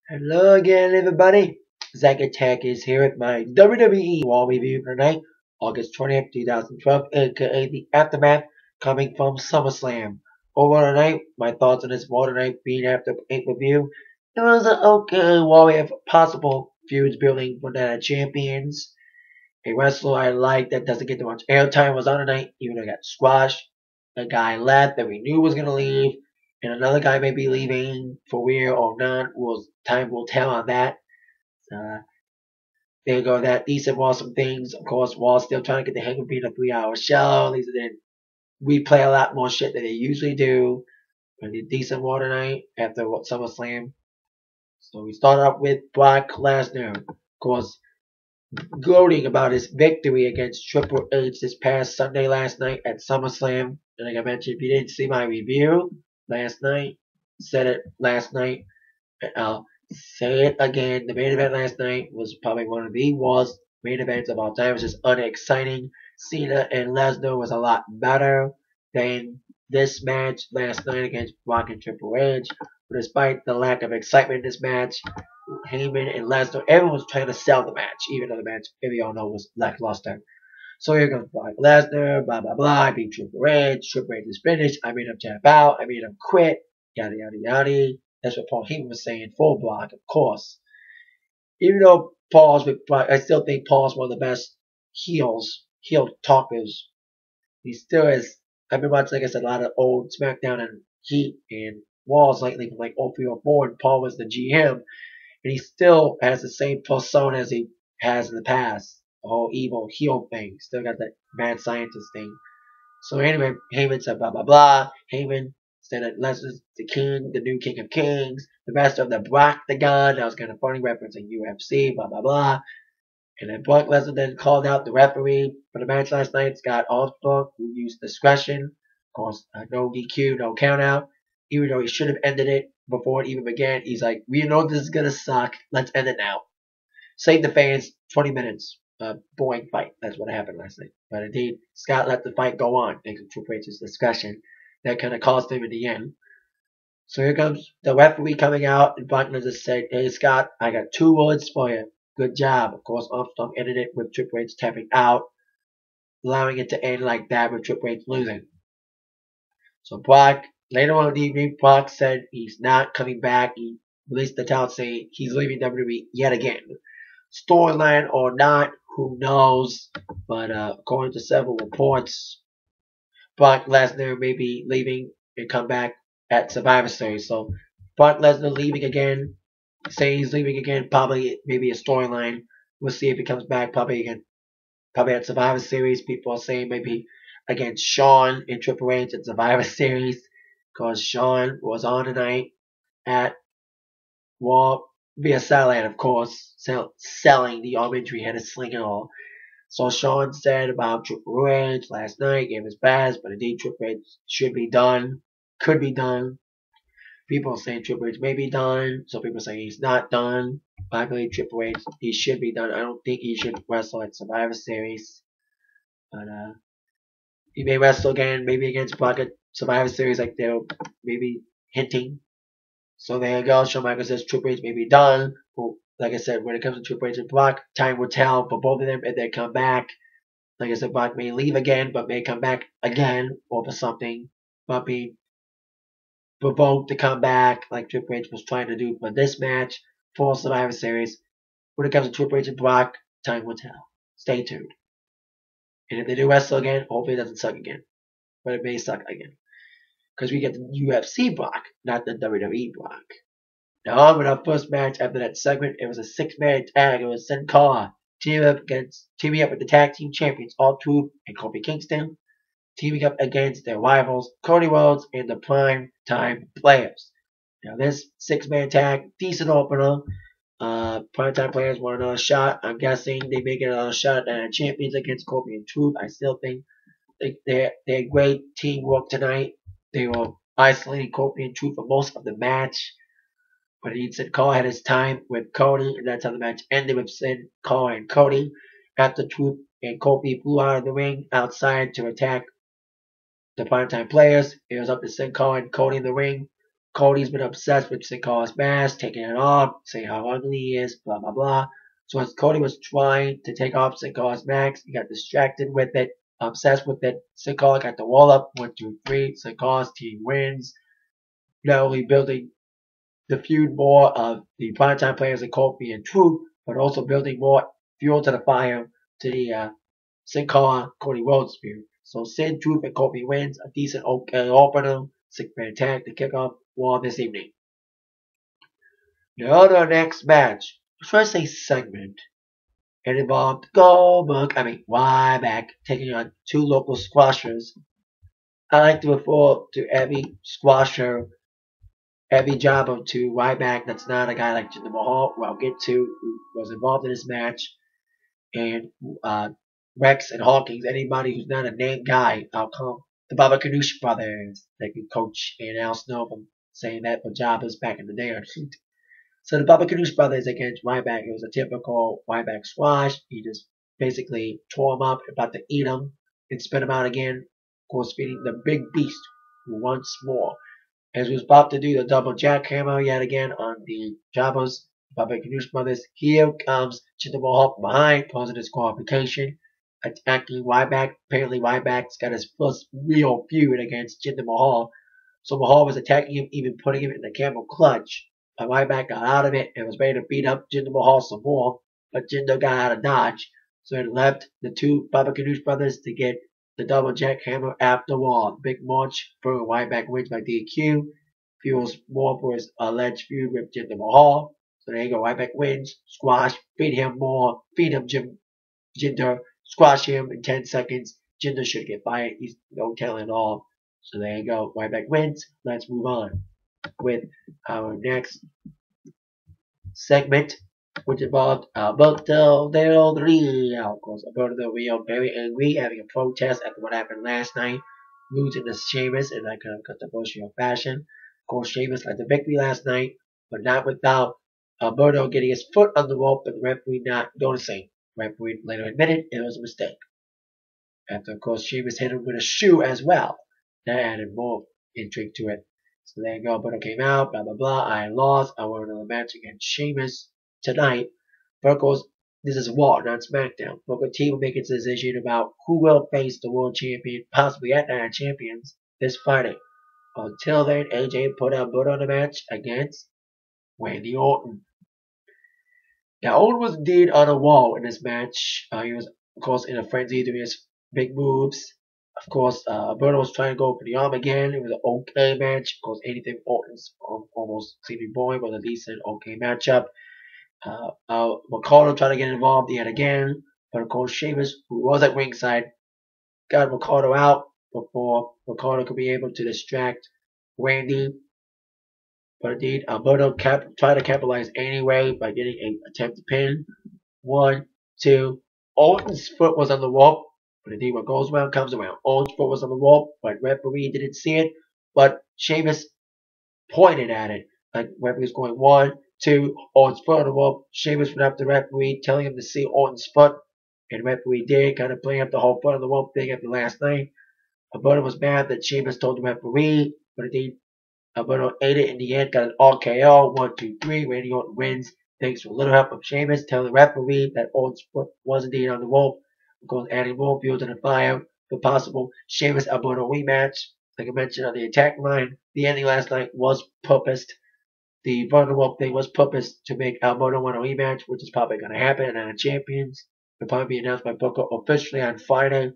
Hello again, everybody. Zack Attack is here with my WWE Raw review for tonight, August 20th, 2012, aka the Aftermath, coming from Summerslam. Over tonight, my thoughts on this Raw tonight being after pay-per-view. It was an okay Raw. We have possible feuds building for the champions. A wrestler I like that doesn't get too much airtime was on tonight, even though he got squashed. A guy left that we knew was going to leave, and another guy may be leaving for real or not. Time will tell on that. Uh, there you go. That decent awesome things. Of course, Wall's still trying to get the hang of being a 3 hour show. These then we play a lot more shit than they usually do. But a decent Raw tonight after SummerSlam. So we start off with Brock Lesnar. Of course, gloating about his victory against Triple H this past Sunday last night at SummerSlam. And like I mentioned, if you didn't see my review last night, said it last night, and I'll say it again. The main event last night was probably one of the worst main events of all time. It was just unexciting. Cena and Lesnar was a lot better than this match last night against Brock and Triple H. But despite the lack of excitement in this match, Heyman and Lesnar, everyone was trying to sell the match, even though the match, if you all know, was lackluster. So here comes Brock Lesnar, blah blah blah. I beat Triple H. Triple H is finished. I made him tap out. I made him quit. Yada yada yada. That's what Paul Heyman was saying for Brock, of course. Even though Paul's with Brock, I still think Paul's one of the best heel talkers. He still is. I've been watching, like I said, a lot of old SmackDown and Heat and Walls lately from like 03 or 04, and Paul was the GM, and he still has the same persona as he has in the past. The whole evil heel thing. Still got that mad scientist thing. So anyway, Heyman said blah blah blah. Heyman said that Lesnar's the king, the new king of kings, the master of the Broctagon. That was kind of funny, referencing UFC, blah blah blah. And then Brock Lesnar then called out the referee for the match last night, Scott Armstrong, who used discretion. Of course, no DQ, no count out. Even though he should have ended it before it even began, he's like, we know this is gonna suck. Let's end it now. Save the fans 20 minutes. Boring fight. That's what happened last night. But indeed, Scott let the fight go on, thanks to Triple H's discussion. That kind of cost him in the end. So here comes the referee coming out, and Brock Lesnar said, hey Scott, I got 2 words for you. Good job. Of course, Armstrong ended it with Triple H tapping out, allowing it to end like that with Triple H losing. So Brock, later on in the evening, Brock said he's not coming back. He released the towel saying he's leaving WWE yet again. Storyline or not, who knows? But according to several reports, Brock Lesnar may be leaving and come back at Survivor Series. So Brock Lesnar leaving again, saying he's leaving again, probably maybe a storyline. We'll see if he comes back. Probably again, probably at Survivor Series. People are saying maybe against Shawn in Triple H at Survivor Series, because Shawn was on tonight at Raw via satellite, of course, selling the arm injury, had a sling and all. So Shawn said about Triple H last night, gave his best, but indeed Triple H should be done, could be done. People are saying Triple H may be done. Some people are saying he's not done. But I believe Triple H, he should be done. I don't think he should wrestle at Survivor Series. But he may wrestle again, maybe against Brock at Survivor Series, like they're maybe hinting. So there you go. Shawn Michaels says Triple H may be done. But like I said, when it comes to Triple H and Brock, time will tell for both of them if they come back. Like I said, Brock may leave again, but may come back again or for something. But be provoked to come back, like Triple H was trying to do for this match for Survivor Series. When it comes to Triple H and Brock, time will tell. Stay tuned. And if they do wrestle again, hopefully it doesn't suck again. But it may suck again. Because we get the UFC Brock, not the WWE Brock. Now on with our first match after that segment. It was a 6-man tag. It was Sin Cara teaming up with the tag team champions, R-Truth and Kofi Kingston, teaming up against their rivals, Cody Rhodes and the Prime Time Players. Now this 6-man tag, decent opener. Prime Time Players want another shot. I'm guessing they may get another shot at champions against Kofi and Truth. I still think they're great teamwork tonight. They were isolating Kofi and Truth for most of the match. But Sin Cara had his time with Cody, and that's how the match ended with Sin Cara and Cody. After Truth and Kofi flew out of the ring outside to attack the Primetime Players, it was up to Sin Cara and Cody in the ring. Cody's been obsessed with Sikoa's mask, taking it off, saying how ugly he is, blah blah blah. So as Cody was trying to take off Sikoa's mask, he got distracted with it, obsessed with it. Sikoa got the wall up, 1, 2, 3. Sikoa's team wins. Not only building the feud more of the primetime players of Kofi and Truth, but also building more fuel to the fire to the Sin Cara Cody Rhodes feud. So Sin, Truth, and Kofi wins a decent opener, 6-man tag to kick off War this evening. The other next match, should I say segment, it involved Ryback taking on 2 local squashers. I like to refer to every squasher, every jobber to Ryback that's not a guy like Jinder Mahal, who I'll get to, who was involved in this match, and Rex and Hawkins, anybody who's not a named guy, I'll call the Baba Ganoush brothers. They can coach and Al Snow from saying that for jobbers back in the day on Heat. So the Baba Ganoush brothers against Ryback, it was a typical Ryback squash. He just basically tore him up, about to eat him, and spit him out again. Of course, feeding the big beast once more. As he was about to do the double jackhammer yet again on the jobbers, Baba Ganoush brothers, here comes Jinder Mahal from behind, causing disqualification, attacking Ryback. Apparently Ryback's got his first real feud against Jinder Mahal. So Mahal was attacking him, even putting him in the camel clutch. But Ryback got out of it and was ready to beat up Jinder Mahal some more, but Jinder got out of dodge. So it left the 2 Baba Ganoush brothers to get the double jackhammer after all. Big match for Ryback wins by DQ. Fuels more for his alleged feud with Jinder Mahal. So there you go. Ryback wins. Squash. Feed him more. Feed him Jinder. Squash him in 10 seconds. Jinder should get fired. He's no telling at all. So there you go. Ryback wins. Let's move on with our next segment, which involved Alberto Del Rio. Of course, Alberto Del Rio very angry, having a protest after what happened last night, losing to Sheamus in that kind of controversial fashion. Of course, Sheamus got the victory last night, but not without Alberto getting his foot on the rope, but the referee not noticing. The referee later admitted it was a mistake. After, of course, Sheamus hit him with a shoe as well. That added more intrigue to it. So there you go. Alberto came out, blah, blah, blah. I lost. I want another match against Sheamus tonight. But of course, this is Raw, not SmackDown. Booker T will make its decision about who will face the world champion, possibly at Night of Champions, this Friday. Until then, AJ put Alberto on the match against Randy Orton. Now, Orton was indeed on a wall in this match. He was, of course, in a frenzy doing his big moves. Of course, Alberto was trying to go for the arm again. It was an okay match. Of course, anything Orton's almost seeming boring was a decent, okay matchup. Ricardo tried to get involved yet again. But of course, Sheamus, who was at ringside, got Ricardo out before Ricardo could be able to distract Randy. But indeed, Alberto tried to capitalize anyway by getting an attempt to pin. 1, 2. Orton's foot was on the rope. But indeed, what goes around comes around. Orton's foot was on the rope, but referee didn't see it. But Sheamus pointed at it. Like referee was going 1, 2. Orton's foot on the rope. Sheamus went up to the referee, telling him to see Orton's foot. And referee did, kind of playing up the whole foot on the rope thing after last night. Alberto was mad that Sheamus told the referee, but indeed, Alberto ate it in the end, got an RKO, 1, 2, 3. Randy Orton wins. Thanks to a little help from Sheamus, telling the referee that Orton's foot was indeed on the rope. Of course, adding more fuel to the fire for possible Sheamus Alberto rematch. Like I mentioned on the attack line, the ending last night was purposed. The vulnerable thing was purposed to make Alberto win a rematch, which is probably going to happen at the Champions. It'll probably be announced by Booker officially on Friday.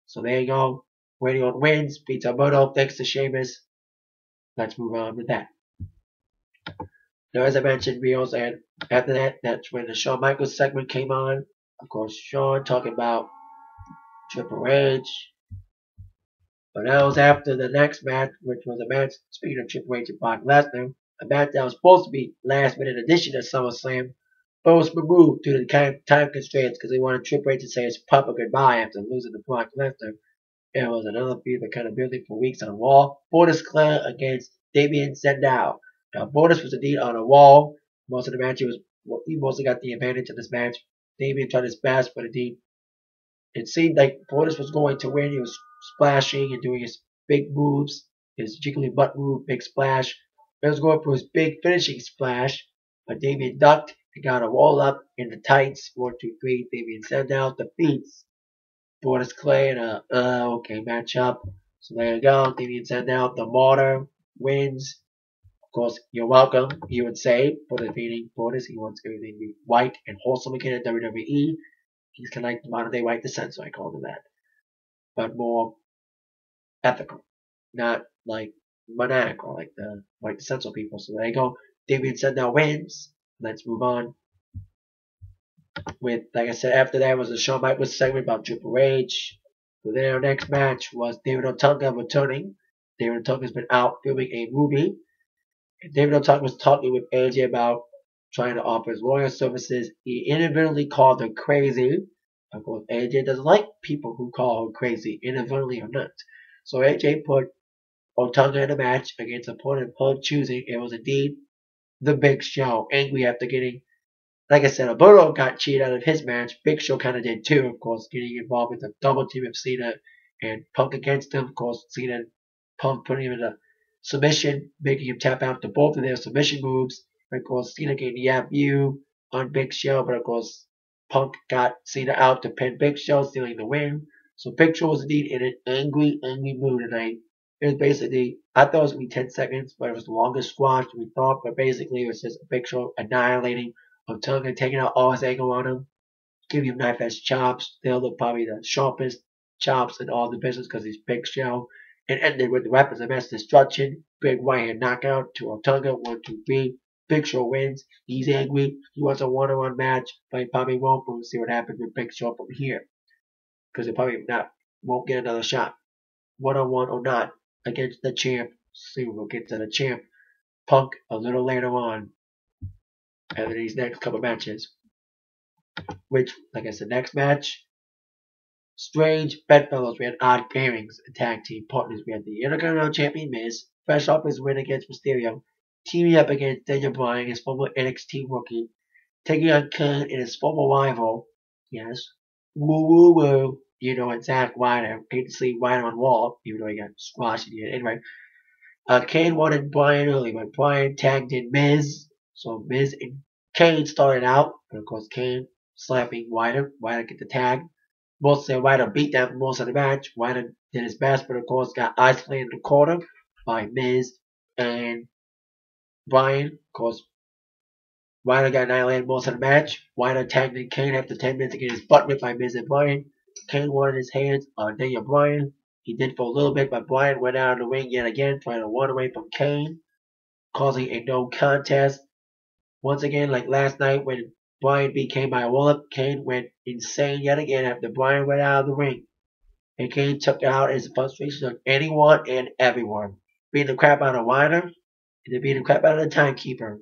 So there you go. Randy Orton wins, beats Alberto, thanks to Sheamus. Let's move on with that. Now, as I mentioned, we also had, after that, that's when the Shawn Michaels segment came on. Of course, Shawn talking about Triple H. But that was after the next match, which was a match, speaking of Triple H and Brock Lesnar, a match that was supposed to be last minute addition to SummerSlam, but was removed due to the time constraints because they wanted Triple H to say his proper goodbye after losing to Brock Lesnar. It was another feud that kind of building for weeks on Raw. Borders Clan against Damien Sandow. Now, Borders was indeed on a wall. Most of the match, he mostly got the advantage in this match. Damien tried his best, but indeed, it seemed like Borders was going to win. He was splashing and doing his big moves, his jiggly butt move, big splash. He was going for his big finishing splash, but Damien ducked and got a roll up in the tights. 1, 2, 3. Damien Sandow defeats Borders Clay in a okay matchup. So there you go. Damien Sandow, the Martyr, wins. Of course, you're welcome, he would say, for defeating Borders. He wants everything to be white and wholesome again in WWE. He's kind of like the modern day white descent, so I called him that. But more ethical, not like maniacal like the white descent people. So there you go. Damien Sandow wins. Let's move on with, like I said, after that was a Shawn Michaels segment about Triple H. So then our next match was David Otunga returning. David Otunga's been out filming a movie. And David Otunga was talking with AJ about trying to offer his lawyer services. He inadvertently called her crazy. Of course, AJ doesn't like people who call her crazy, inadvertently or not. So AJ put Otunga in a match against an opponent of her choosing. It was indeed the Big Show, angry after getting, like I said, Alberto got cheated out of his match. Big Show kind of did too, of course, getting involved with a double team of Cena and Punk against him. Of course, Cena and Punk putting him in a submission, making him tap out to both of their submission moves. And of course, Cena getting the FU on Big Show, but of course, Punk got Cena out to pin Big Show, stealing the win. So Big Show was indeed in an angry mood tonight. It was basically, I thought it was going to be 10 seconds, but it was the longest squash we thought. But basically, it was just a Big Show annihilating Otunga, taking out all his anger on him, giving him knife edge chops. They'll look probably the sharpest chops in all the business because he's Big Show. And ended with the weapons of mass destruction. Big right hand knockout to Otunga. 1, 2, 3. Big Show wins. He's angry. He wants a one-on-one match, but he probably won't. We'll see what happens with Big Show from here. Because he probably won't get another shot. One-on-one or not against the champ. Soon we'll get to the champ. Punk a little later on. After these next couple matches. Which, like I said, next match. Strange bedfellows. We had odd pairings and tag team partners. We had the Intercontinental Champion Miz, fresh off his win against Mysterio, teaming up against Daniel Bryan, his former NXT rookie, taking on Kane and his former rival. Yes. Woo woo woo. You know, it's Zack Ryder. Hate to see Ryder on wall, even though he got squashed in the end. Anyway. Kane wanted Bryan early, but Bryan tagged in Miz. So Miz and Kane started out. And of course, Kane slapping Ryder. Ryder get the tag. Most of Ryder beat down for most of the match. Ryder did his best, but of course got isolated in the corner by Miz and Bryan. Of course, Ryder got annihilated most of the match. Ryder tagged in Kane after 10 minutes to get his butt whipped by Miz and Bryan. Kane wanted his hands on Daniel Bryan. He did for a little bit, but Bryan went out of the ring yet again, trying to run away from Kane, causing a no contest. Once again, like last night when Bryan became by a roll-up, Kane went insane yet again after Bryan went out of the ring. And Kane took out his frustration on anyone and everyone. Beating the crap out of Ryder, and then beating the crap out of the timekeeper.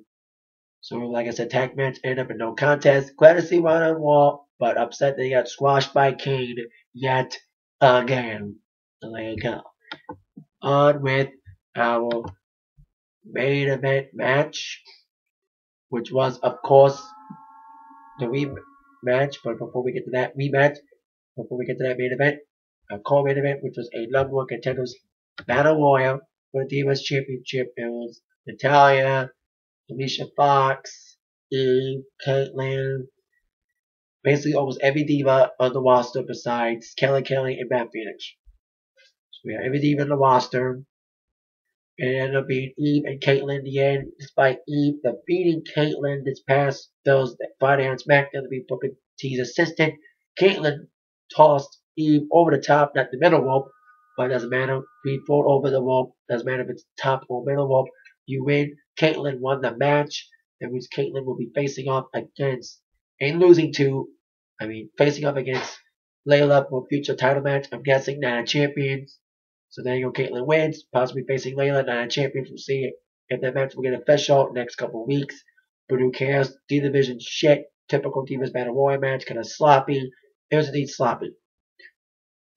So, like I said, tag match ended up in no contest. Glad to see Ryder on wall, but upset that he got squashed by Kane yet again. So there you go. On with our main event match, which was, of course, the rematch. But before we get to that rematch, before we get to that main event, a co-main event, which was a number one contenders battle royal for the Divas Championship. It was Natalya, Alicia Fox, Eve, Caitlyn, basically almost every diva on the roster besides Kelly and Beth Phoenix. So we have every diva on the roster. And it ended up being Eve and Caitlyn in the end, despite Eve defeating Caitlyn this past Friday on SmackDown to be Booker T's assistant. Caitlyn tossed Eve over the top, not the middle rope, but it doesn't matter. Being thrown over the rope, doesn't matter if it's top or middle rope. You win. Caitlyn won the match. That means Caitlyn will be facing off against, facing off against Layla for a future title match. I'm guessing Night of Champions. So there you go, Caitlyn wins, possibly facing Layla, Night of Champions. We'll see if that match will get official next couple of weeks. But who cares? D-Division shit. Typical Divas Battle Royal match, kind of sloppy. It was indeed sloppy.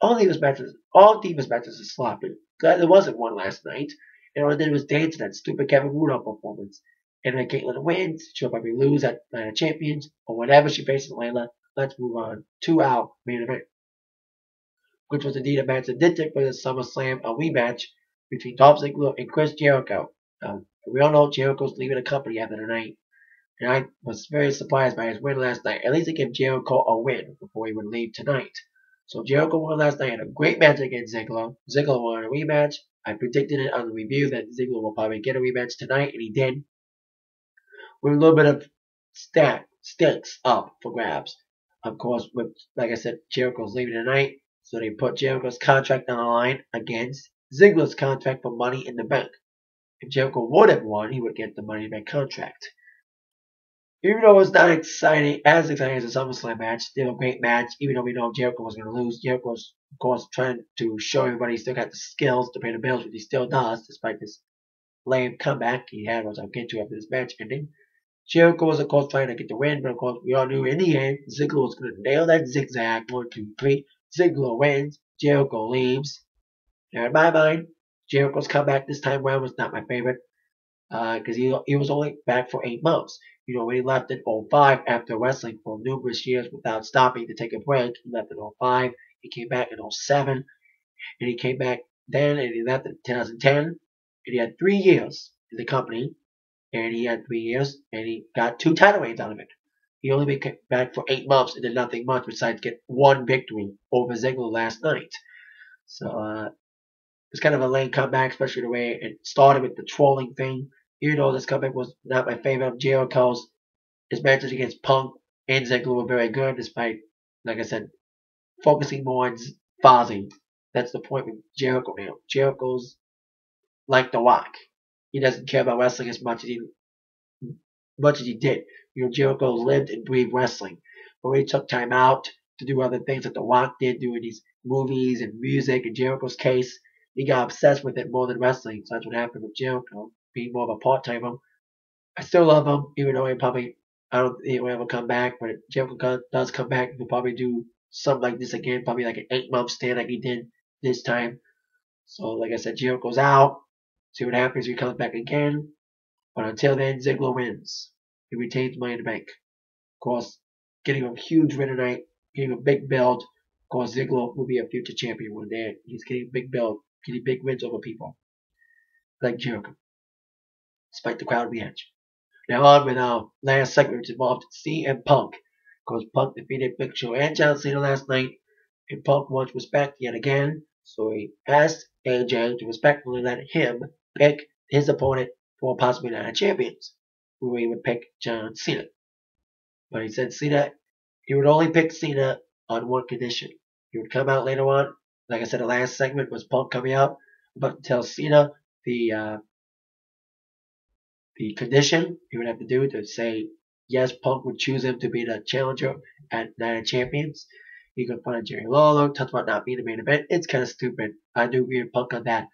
All Divas matches are sloppy. Glad there wasn't one last night. And all I did was dance to that stupid Kevin Rudolph performance. And then Caitlyn wins. She'll probably lose at Night of Champions or whenever she faces Layla. Let's move on to our main event, which was indeed a match that did take place at SummerSlam, a rematch between Dolph Ziggler and Chris Jericho. We all know Jericho's leaving the company after the night. And I was very surprised by his win last night. At least it gave Jericho a win before he would leave tonight. So Jericho won last night, had a great match against Ziggler. Ziggler won a rematch. I predicted it on the review that Ziggler will probably get a rematch tonight, and he did. With a little bit of stakes up for grabs. Of course, with like I said, Jericho's leaving tonight, so they put Jericho's contract on the line against Ziggler's contract for Money in the Bank. If Jericho would have won, he would get the Money in the Bank contract. Even though it's not as exciting as the SummerSlam match, still a great match. Even though we know Jericho was going to lose, Jericho was, of course, trying to show everybody he still got the skills to pay the bills, which he still does, despite this lame comeback he had, which I'll get to after this match ending. Jericho was, of course, trying to get the win, but of course, we all knew in the end, Ziggler was going to nail that zigzag. 1, 2, 3. Ziggler wins. Jericho leaves. Now, in my mind, Jericho's comeback this time around was not my favorite, because he was only back for 8 months. You know, when he left in 05 after wrestling for numerous years without stopping to take a break, he left in 05, he came back in 07, and he came back then, and he left in 2010, and he had 3 years in the company, and he had 3 years, and he got 2 title reigns out of it. He only came back for 8 months and did nothing much besides get 1 victory over Ziggler last night. So, it was kind of a lame comeback, especially the way it started with the trolling thing. Even though this comeback was not my favorite of Jericho's, his matches against Punk and Ziggler were very good, despite, like I said, focusing more on Fozzy. That's the point with Jericho now. Jericho's like The Rock. He doesn't care about wrestling as much as he did. You know, Jericho lived and breathed wrestling. But when he took time out to do other things that The Rock did, doing these movies and music, in Jericho's case, he got obsessed with it more than wrestling. So that's what happened with Jericho, being more of a part-timer. I still love him, even though I don't think he'll ever come back. But if Jericho does come back, he'll probably do something like this again, probably like an 8-month stand like he did this time. So, like I said, Jericho's out. See what happens if he comes back again. But until then, Ziggler wins. He retains Money in the Bank. Of course, getting a huge win tonight, getting a big build. Of course, Ziggler will be a future champion one day. He's getting a big build, getting big wins over people like Jericho, despite the crowd reaction. Now on with our last segment, which involved CM Punk. Of course, Punk defeated Big Show and John Cena last night, and Punk wants respect yet again, so he asked AJ to respectfully let him pick his opponent for possibly Night of Champions, who he would pick John Cena. But he said he would only pick Cena on one condition. He would come out later on. Like I said, the last segment was Punk coming out, but to tell Cena the condition he would have to do to say yes, Punk would choose him to be the challenger at Night of Champions. He confronted Jerry Lawler, talked about not being the main event. It's kind of stupid. I do agree with Punk on that.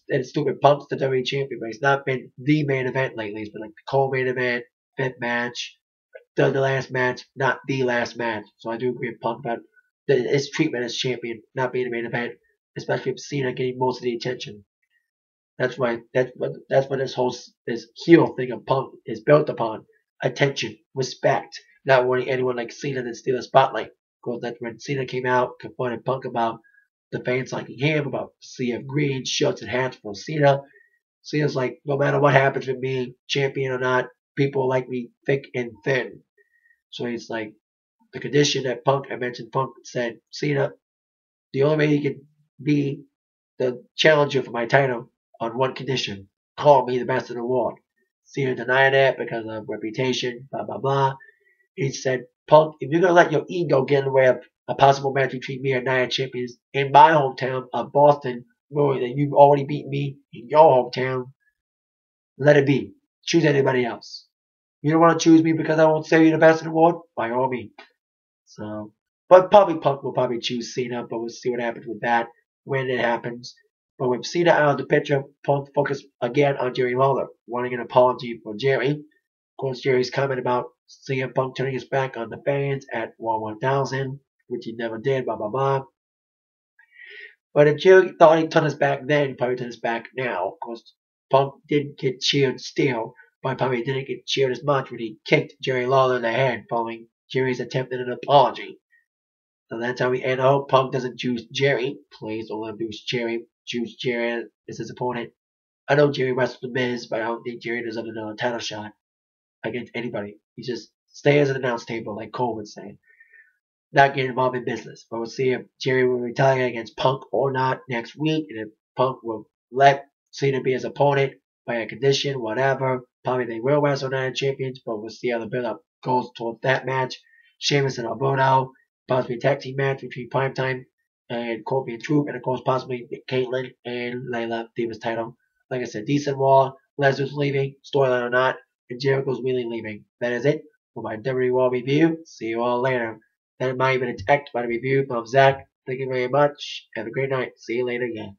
It's stupid. Punk's the WWE champion, but he's not been the main event lately. He's been like the co-main event, 5th match, the last match, not the last match. So I do agree with Punk about his treatment as champion, not being the main event, especially with Cena getting most of the attention. That's what this heel thing of Punk is built upon. Attention, respect, not wanting anyone like Cena to steal the spotlight. Of course, that's when Cena came out, confronted Punk about the fans liking him, about CF Green, shirts and hats for Cena. Cena's like, no matter what happens with me, champion or not, people like me thick and thin. So he's like, the condition that I mentioned, Punk said, Cena, the only way he can be the challenger for my title on one condition, call me the best in the world. Cena denied it because of reputation, blah, blah, blah. He said, Punk, if you're going to let your ego get in the way of a possible match between me and Night of Champions in my hometown of Boston, knowing that you've already beaten me in your hometown, let it be. Choose anybody else. You don't want to choose me because I won't say you're the best in the world? By all means. So, but probably Punk will probably choose Cena, but we'll see what happens with that when it happens. But with Cena out of the picture, Punk focused again on Jerry Lawler, wanting an apology for Jerry. Of course, Jerry's comment about CM Punk turning his back on the fans at Raw 1000, which he never did, blah, blah, blah. But if Jerry thought he'd turn his back then, he probably turn his back now. Of course, Punk did get cheered still, but probably didn't get cheered as much when he kicked Jerry Lawler in the head following Jerry's attempt at an apology. So that's how we end. I hope Punk doesn't choose Jerry. Please don't let him choose Jerry as his opponent. I know Jerry wrestled the Miz, but I don't think Jerry deserves another title shot against anybody. He just stays at the announce table, like Cole would say, not getting involved in business. But we'll see if Jerry will retaliate against Punk or not next week, and if Punk will let Cena be his opponent by a condition, whatever. Probably they will wrestle Night Champions, but we'll see how the build-up goes towards that match. Sheamus and Alberto, possibly a tag team match between Primetime and Kofi and Troop, and of course possibly Caitlyn and Layla Divas title. Like I said, decent Raw. Lesnar's leaving, storyline or not, and Jericho's really leaving. That is it for my WWE Raw review. See you all later. That might have been attacked by the review from Zach. Thank you very much. Have a great night. See you later again.